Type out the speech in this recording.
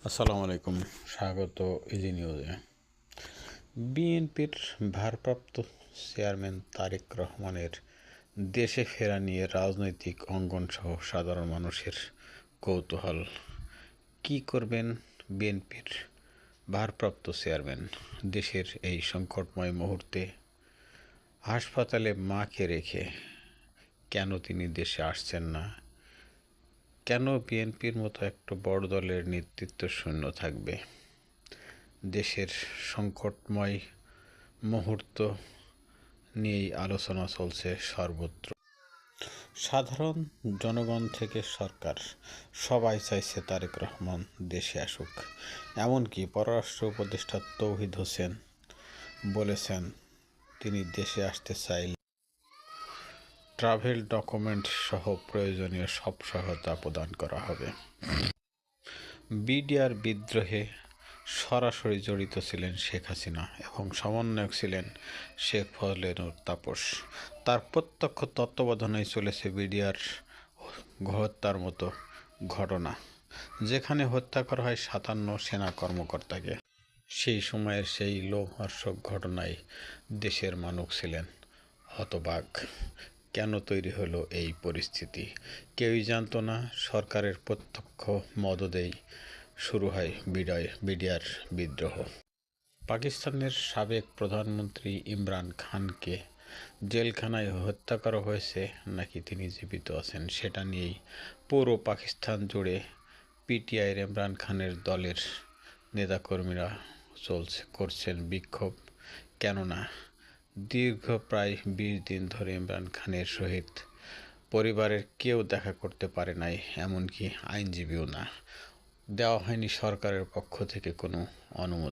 আসসালামু আলাইকুম, স্বাগত ইজি নিউজে। বিএনপির ভারপ্রাপ্ত চেয়ারম্যান তারেক রহমানের দেশে ফেরা নিয়ে রাজনৈতিক অঙ্গনসহ সাধারণ মানুষের কৌতূহল। কী করবেন বিএনপির ভারপ্রাপ্ত চেয়ারম্যান দেশের এই সংকটময় মুহূর্তে? হাসপাতালে মাকে রেখে কেন তিনি দেশে আসছেন না? কেন বিএনপির মতো একটা বড় দলের নেতৃত্ব শূন্য থাকবে? দেশের সংকটময় মুহূর্ত নিয়েই আলোচনা চলছে সর্বত্র। সাধারণ জনগণ থেকে সরকার সবাই চাইছে তারেক রহমান দেশে আসুক। এমনকি পররাষ্ট্র উপদেষ্টা তৌহিদ হোসেন বলেছেন, তিনি দেশে আসতে চাইলে ট্রাভেল ডকুমেন্ট সহ প্রয়োজনীয় সব সহায়তা প্রদান করা হবে। বিডিআর বিদ্রোহে সরাসরি জড়িত ছিলেন শেখ হাসিনা এবং সমন্বয়ক ছিলেন শেখ ফজলে নূর তাপস। তার প্রত্যক্ষ তত্ত্বাবধানেই চলেছে বিডিআর হত্যার মতো ঘটনা, যেখানে হত্যা করা হয় ৫৭ সেনা কর্মকর্তাকে। সেই সময়ের সেই লোমহর্ষক ঘটনায় দেশের মানুষ ছিলেন হতবাক। কেন তৈরি হলো এই পরিস্থিতি? কেউই জানতো না। সরকারের প্রত্যক্ষ মদদেই শুরু হয় বিডিআর বিদ্রোহ। পাকিস্তানের সাবেক প্রধানমন্ত্রী ইমরান খানকে জেলখানায় হত্যা করা হয়েছে নাকি তিনি জীবিত আছেন, সেটা নিয়েই পুরো পাকিস্তান জুড়ে পিটিআইয়ের ইমরান খানের দলের নেতাকর্মীরা করছেন বিক্ষোভ। কেননা দীর্ঘ প্রায় ২০ দিন ধরে ইমরান খানের সহিত পরিবারের কেউ দেখা করতে পারে নাই, এমনকি আইনজীবীও না। দেওয়া হয়নি সরকারের পক্ষ থেকে কোনো অনুমতি।